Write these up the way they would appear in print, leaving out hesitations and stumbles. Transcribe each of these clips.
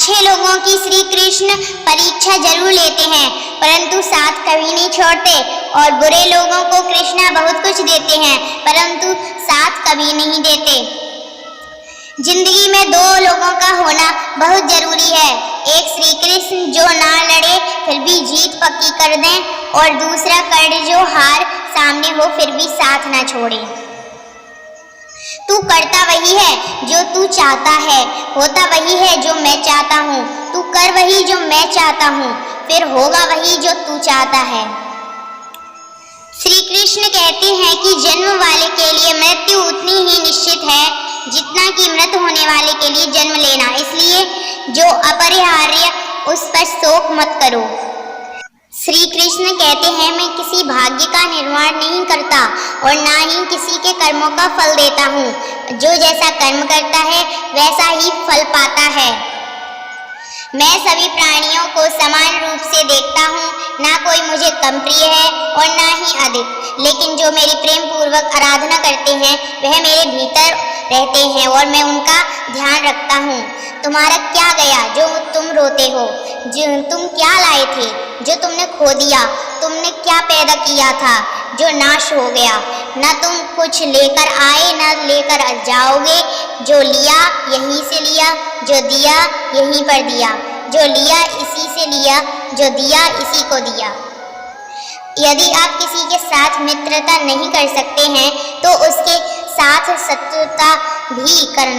अच्छे लोगों की श्री कृष्ण परीक्षा जरूर लेते हैं, परंतु साथ कभी नहीं छोड़ते, और बुरे लोगों को कृष्णा बहुत कुछ देते हैं, परंतु साथ कभी नहीं देते। जिंदगी में दो लोगों का होना बहुत जरूरी है, एक श्री कृष्ण जो ना लड़े फिर भी जीत पक्की कर दें, और दूसरा कर्ण जो हार सामने हो फिर भी साथ ना छोड़े। तू करता वही है जो तू चाहता है, होता वही है जो मैं चाहता हूँ। तू कर वही जो मैं चाहता हूँ, फिर होगा वही जो तू चाहता है। श्री कृष्ण कहते हैं कि जन्म वाले के लिए मृत्यु उतनी ही निश्चित है जितना कि मृत होने वाले के लिए जन्म लेना, इसलिए जो अपरिहार्य उस पर शोक मत करो। श्री कृष्ण कहते हैं मैं किसी भाग्य का निर्माण नहीं करता और ना ही किसी के कर्मों का फल देता हूँ, जो जैसा कर्म करता है वैसा ही फल पाता है। मैं सभी प्राणियों को समान रूप से देखता हूँ, ना कोई मुझे कम प्रिय है और ना ही अधिक, लेकिन जो मेरी प्रेम पूर्वक आराधना करते हैं वह मेरे भीतर रहते हैं और मैं उनका ध्यान रखता हूँ। तुम्हारा क्या गया जो तुम रोते हो, जो तुम क्या लाए थे जो तुमने खो दिया, तुमने क्या पैदा किया था जो नाश हो गया, न तुम कुछ लेकर आए न लेकर जाओगे, जो लिया यहीं से लिया, जो दिया यहीं पर दिया, जो लिया इसी से लिया, जो दिया इसी को दिया। यदि आप किसी के साथ मित्रता नहीं कर सकते हैं तो उसके साथ शत्रुता भी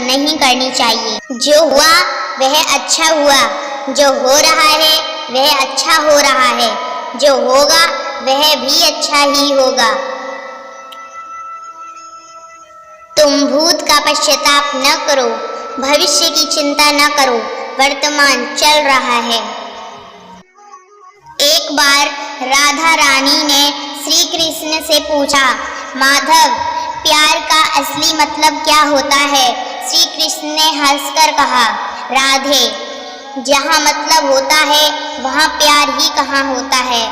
नहीं करनी चाहिए। जो हुआ वह अच्छा हुआ, जो हो रहा है वह अच्छा हो रहा है, जो होगा वह भी अच्छा ही होगा। तुम भूत का पश्चाताप न करो, भविष्य की चिंता न करो, वर्तमान चल रहा है। एक बार राधा रानी ने श्री कृष्ण से पूछा, माधव प्यार का असली मतलब क्या होता है? श्री कृष्ण ने हंसकर कहा, राधे जहाँ मतलब होता है वहाँ प्यार ही कहाँ होता है।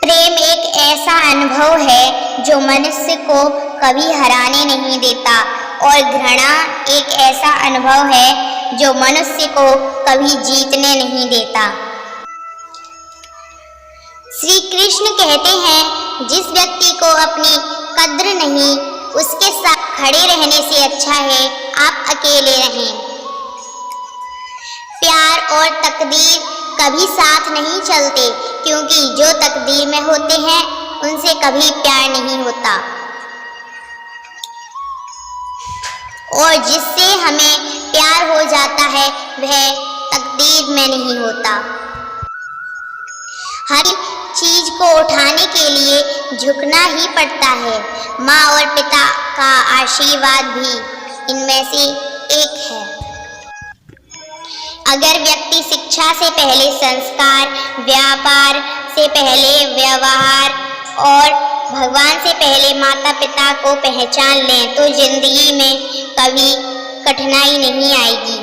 प्रेम एक ऐसा अनुभव है जो मनुष्य को कभी हराने नहीं देता, और घृणा एक ऐसा अनुभव है जो मनुष्य को कभी जीतने नहीं देता। श्री कृष्ण कहते हैं जिस व्यक्ति को अपनी कद्र नहीं, उसके साथ खड़े रहने से अच्छा है आप अकेले रहें। प्यार और तकदीर कभी साथ नहीं चलते, क्योंकि जो तकदीर में होते हैं उनसे कभी प्यार नहीं होता, और जिससे हमें प्यार हो जाता है वह तकदीर में नहीं होता। हर चीज को उठाने के लिए झुकना ही पड़ता है। माँ और पिता का आशीर्वाद भी इनमें से एक है। अगर व्यक्ति शिक्षा से पहले संस्कार, व्यापार से पहले व्यवहार और भगवान से पहले माता पिता को पहचान लें तो जिंदगी में कभी कठिनाई नहीं आएगी।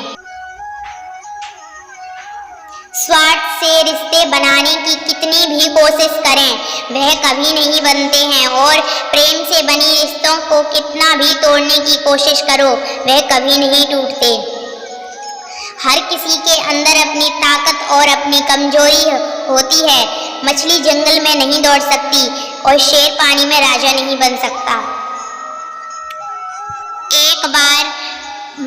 स्वार्थ से रिश्ते बनाने की कितनी भी कोशिश करें वह कभी नहीं बनते हैं, और प्रेम से बनी रिश्तों को कितना भी तोड़ने की कोशिश करो वह कभी नहीं टूटते। हर किसी के अंदर अपनी ताकत और अपनी कमजोरी होती है। मछली जंगल में नहीं दौड़ सकती और शेर पानी में राजा नहीं बन सकता। एक बार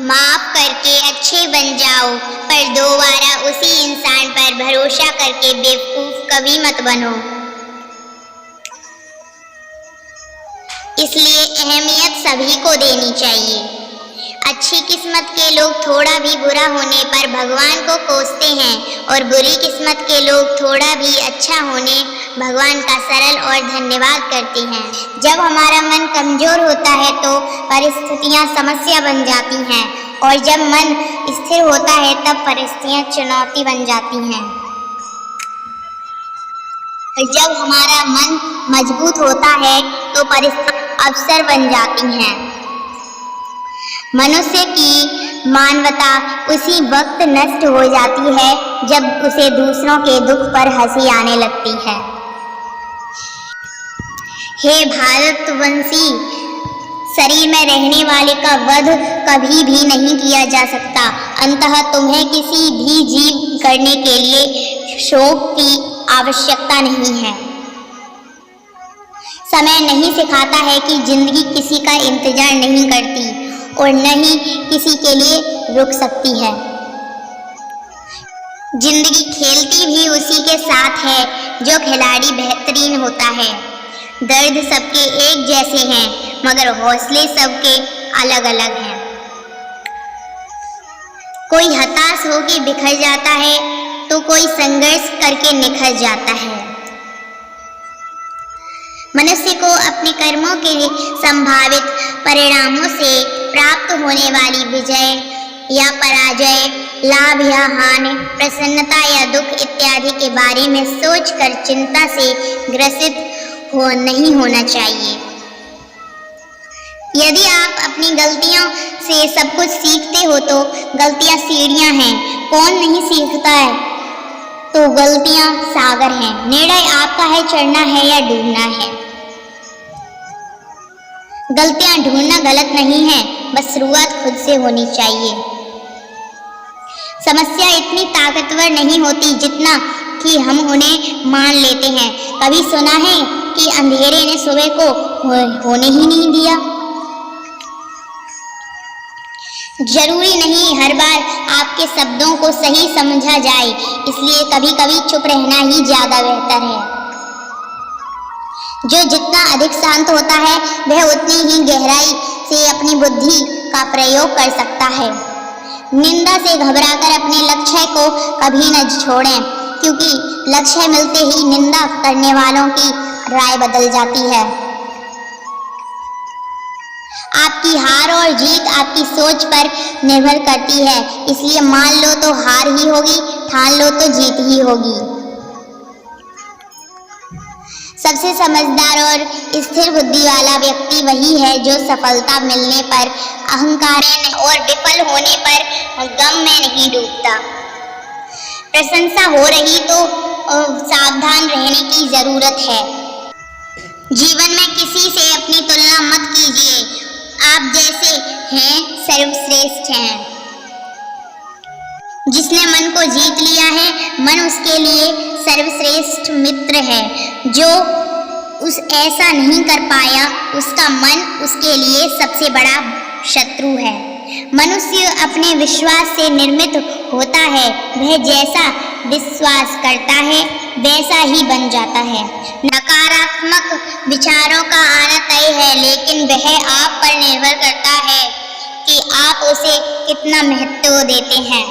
माफ करके अच्छे बन जाओ, पर दोबारा उसी इंसान पर भरोसा करके बेवकूफ कभी मत बनो। इसलिए अहमियत सभी को देनी चाहिए। अच्छी किस्मत के लोग थोड़ा भी बुरा होने पर भगवान को कोसते हैं, और बुरी किस्मत के लोग थोड़ा भी अच्छा होने भगवान का सरल और धन्यवाद करते हैं। जब हमारा मन कमजोर होता है तो परिस्थितियां समस्या बन जाती हैं, और जब मन स्थिर होता है तब परिस्थितियां चुनौती बन जाती हैं। और जब हमारा मन मजबूत होता है तो परिस्थितियां अवसर बन जाती हैं। मनुष्य की मानवता उसी वक्त नष्ट हो जाती है जब उसे दूसरों के दुख पर हंसी आने लगती है। हे भारतवंशी, शरीर में रहने वाले का वध कभी भी नहीं किया जा सकता। अंततः तुम्हें किसी भी जीव करने के लिए शोक की आवश्यकता नहीं है। समय नहीं सिखाता है कि जिंदगी किसी का इंतजार नहीं करती और न ही किसी के लिए रुक सकती है। जिंदगी खेलती भी उसी के साथ है जो खिलाड़ी बेहतरीन होता है। दर्द सबके एक जैसे हैं, मगर हौसले सबके अलग अलग हैं। कोई हताश होकर बिखर जाता है तो कोई संघर्ष करके निखर जाता है। मनुष्य को अपने कर्मों के संभावित परिणामों से प्राप्त होने वाली विजय या पराजय, लाभ या हानि, प्रसन्नता या दुख इत्यादि के बारे में सोचकर चिंता से ग्रसित नहीं होना चाहिए। यदि आप अपनी गलतियों से सब कुछ सीखते हो तो गलतियां सीढ़ियां हैं, कौन नहीं सीखता है? तो गलतियां सागर हैं। निर्णय आपका है, चढ़ना है या डूबना है। गलतियां ढूंढना गलत नहीं है, बस शुरुआत खुद से होनी चाहिए। समस्या इतनी ताकतवर नहीं होती जितना कि हम उन्हें मान लेते हैं। कभी सुना है कि अंधेरे ने सुबह को होने ही नहीं दिया? जरूरी नहीं हर बार आपके शब्दों को सही समझा जाए, इसलिए कभी कभी चुप रहना ही ज्यादा बेहतर है। जो जितना अधिक शांत होता है वह उतनी ही गहराई से अपनी बुद्धि का प्रयोग कर सकता है। निंदा से घबराकर अपने लक्ष्य को कभी न छोड़ें, क्योंकि लक्ष्य मिलते ही निंदा करने वालों की राय बदल जाती है। आपकी हार और जीत आपकी सोच पर निर्भर करती है, इसलिए मान लो तो हार ही होगी, ठान लो तो जीत ही होगी। सबसे समझदार और स्थिर बुद्धि वाला व्यक्ति वही है जो सफलता मिलने पर अहंकार और विफल होने पर गम में नहीं डूबता। प्रशंसा हो रही तो सावधान रहने की जरूरत है। जीवन में किसी से अपनी तुलना मत कीजिए। आप जैसे हैं सर्वश्रेष्ठ हैं। जिसने मन को जीत लिया है, मन उसके लिए सर्वश्रेष्ठ मित्र है। जो ऐसा नहीं कर पाया, उसका मन उसके लिए सबसे बड़ा शत्रु है। मनुष्य अपने विश्वास से निर्मित होता है। वह जैसा विश्वास करता है वैसा ही बन जाता है। नकारात्मक विचारों का आना तय है, लेकिन वह आप पर निर्भर करता है कि आप उसे कितना महत्व देते हैं।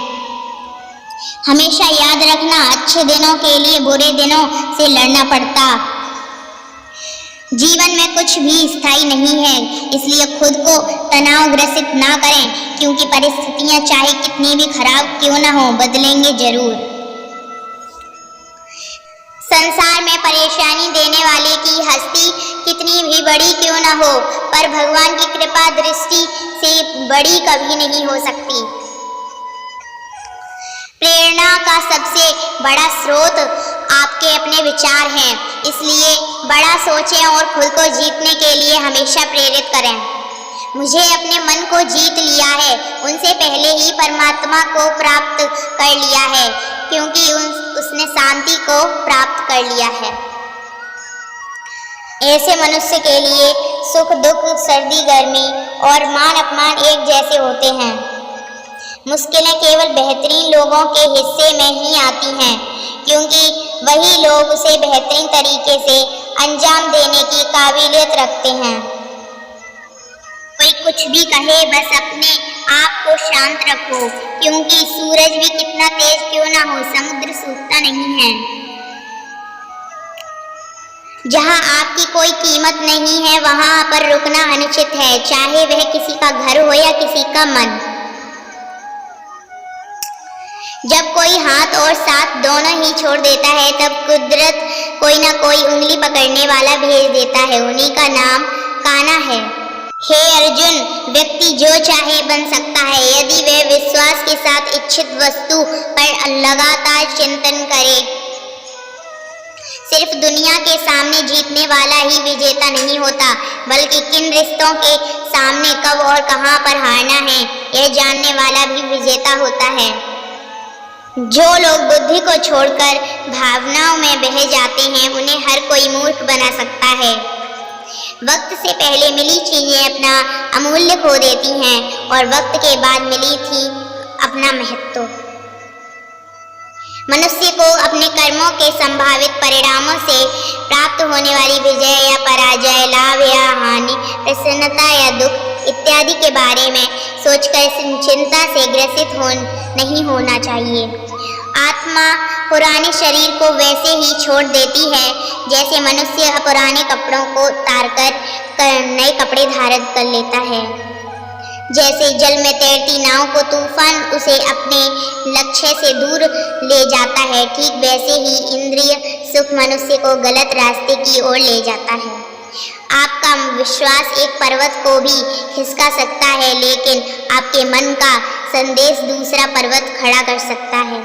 हमेशा याद रखना, अच्छे दिनों के लिए बुरे दिनों से लड़ना पड़ता। जीवन में कुछ भी स्थायी नहीं है, इसलिए खुद को तनावग्रसित ना करें, क्योंकि परिस्थितियां चाहे कितनी भी खराब क्यों ना हो, बदलेंगे जरूर। संसार में परेशानी देने वाले की हस्ती कितनी भी बड़ी क्यों ना हो, पर भगवान की कृपा दृष्टि से बड़ी कभी नहीं हो सकती। प्रेरणा का सबसे बड़ा स्रोत आपके अपने विचार हैं, इसलिए बड़ा सोचें और खुद को जीतने के लिए हमेशा प्रेरित करें। मुझे अपने मन को जीत लिया है, उनसे पहले ही परमात्मा को प्राप्त कर लिया है, क्योंकि उसने शांति को प्राप्त कर लिया है। ऐसे मनुष्य के लिए सुख दुख, सर्दी गर्मी और मान अपमान एक जैसे होते हैं। मुश्किलें केवल बेहतरीन लोगों के हिस्से में ही आती हैं, क्योंकि वही लोग उसे बेहतरीन तरीके से अंजाम देने की काबिलियत रखते हैं। कोई कुछ भी कहे, बस अपने आप को शांत रखो, क्योंकि सूरज भी कितना तेज क्यों ना हो, समुद्र सूखता नहीं है। जहाँ आपकी कोई कीमत नहीं है, वहाँ पर रुकना अनुचित है, चाहे वह किसी का घर हो या किसी का मन। जब कोई हाथ और साथ दोनों ही छोड़ देता है, तब कुदरत कोई ना कोई उंगली पकड़ने वाला भेज देता है। उन्हीं का नाम कान्हा है। हे अर्जुन, व्यक्ति जो चाहे बन सकता है, यदि वह विश्वास के साथ इच्छित वस्तु पर लगातार चिंतन करे। सिर्फ दुनिया के सामने जीतने वाला ही विजेता नहीं होता, बल्कि किन रिश्तों के सामने कब और कहां पर हारना है यह जानने वाला भी विजेता होता है। जो लोग बुद्धि को छोड़कर भावनाओं में बह जाते हैं, उन्हें हर कोई मूर्ख बना सकता है। वक्त से पहले मिली चीजें अपना अमूल्य खो देती हैं और वक्त के बाद मिली थी अपना महत्व। मनुष्य को अपने कर्मों के संभावित परिणामों से प्राप्त होने वाली विजय या पराजय, लाभ या हानि, प्रसन्नता या दुख इत्यादि के बारे में सोचकर चिंता से ग्रसित नहीं होना चाहिए। आत्मा पुराने शरीर को वैसे ही छोड़ देती है जैसे मनुष्य पुराने कपड़ों को उतारकर नए कपड़े धारण कर लेता है। जैसे जल में तैरती नाव को तूफान उसे अपने लक्ष्य से दूर ले जाता है, ठीक वैसे ही इंद्रिय सुख मनुष्य को गलत रास्ते की ओर ले जाता है। आपका विश्वास एक पर्वत को भी खिसका सकता है, लेकिन आपके मन का संदेश दूसरा पर्वत खड़ा कर सकता है।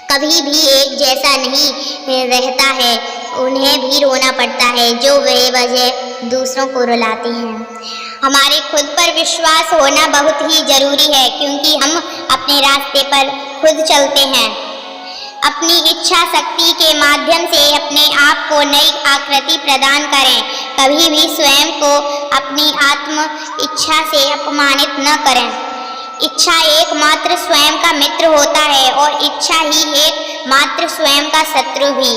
कभी भी एक जैसा नहीं रहता है, उन्हें भी रोना पड़ता है जो बेवजह दूसरों को रुलाते हैं। हमारे खुद पर विश्वास होना बहुत ही जरूरी है, क्योंकि हम अपने रास्ते पर खुद चलते हैं। अपनी इच्छा शक्ति के माध्यम से अपने आप को नई आकृति प्रदान करें। कभी भी स्वयं को अपनी आत्म इच्छा से अपमानित न करें। इच्छा एकमात्र स्वयं का मित्र होता है और इच्छा ही एकमात्र स्वयं का शत्रु भी।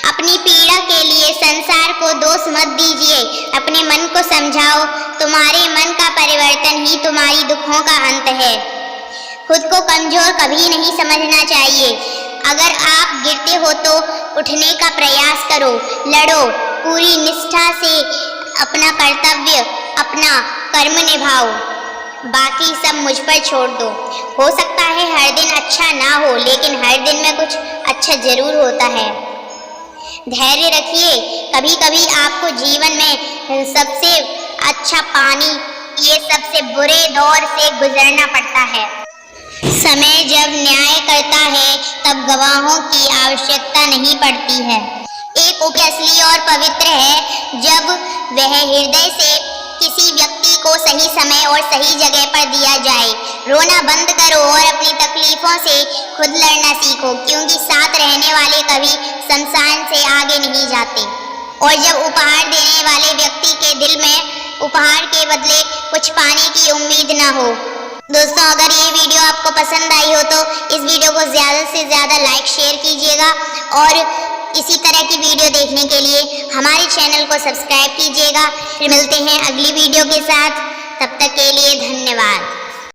अपनी पीड़ा के लिए संसार को दोष मत दीजिए, अपने मन को समझाओ। तुम्हारे मन का परिवर्तन ही तुम्हारी दुखों का अंत है। खुद को कमजोर कभी नहीं समझना चाहिए। अगर आप गिरते हो तो उठने का प्रयास करो, लड़ो, पूरी निष्ठा से अपना कर्तव्य, अपना कर्म निभाओ। बाकी सब मुझ पर छोड़ दो। हो सकता है हर दिन अच्छा ना हो, लेकिन हर दिन में कुछ अच्छा जरूर होता है। धैर्य रखिए। कभी कभी आपको जीवन में सबसे अच्छा पानी ये सबसे बुरे दौर से गुजरना पड़ता है। समय जब न्याय करता है तब गवाहों की आवश्यकता नहीं पड़ती है। एक उपाय असली और पवित्र है जब वह हृदय से किसी व्यक्ति को सही समय और सही जगह पर दिया जाए। रोना बंद करो और अपनी तकलीफों से खुद लड़ना सीखो, क्योंकि साथ रहने वाले कभी शमशान से आगे नहीं जाते। और जब उपहार देने वाले व्यक्ति के दिल में उपहार के बदले कुछ पाने की उम्मीद न हो। दोस्तों, अगर ये वीडियो आपको पसंद आई हो तो इस वीडियो को ज़्यादा से ज़्यादा लाइक शेयर कीजिएगा और इसी तरह की वीडियो देखने के लिए हमारे चैनल को सब्सक्राइब कीजिएगा। फिर मिलते हैं अगली वीडियो के साथ, तब तक के लिए धन्यवाद।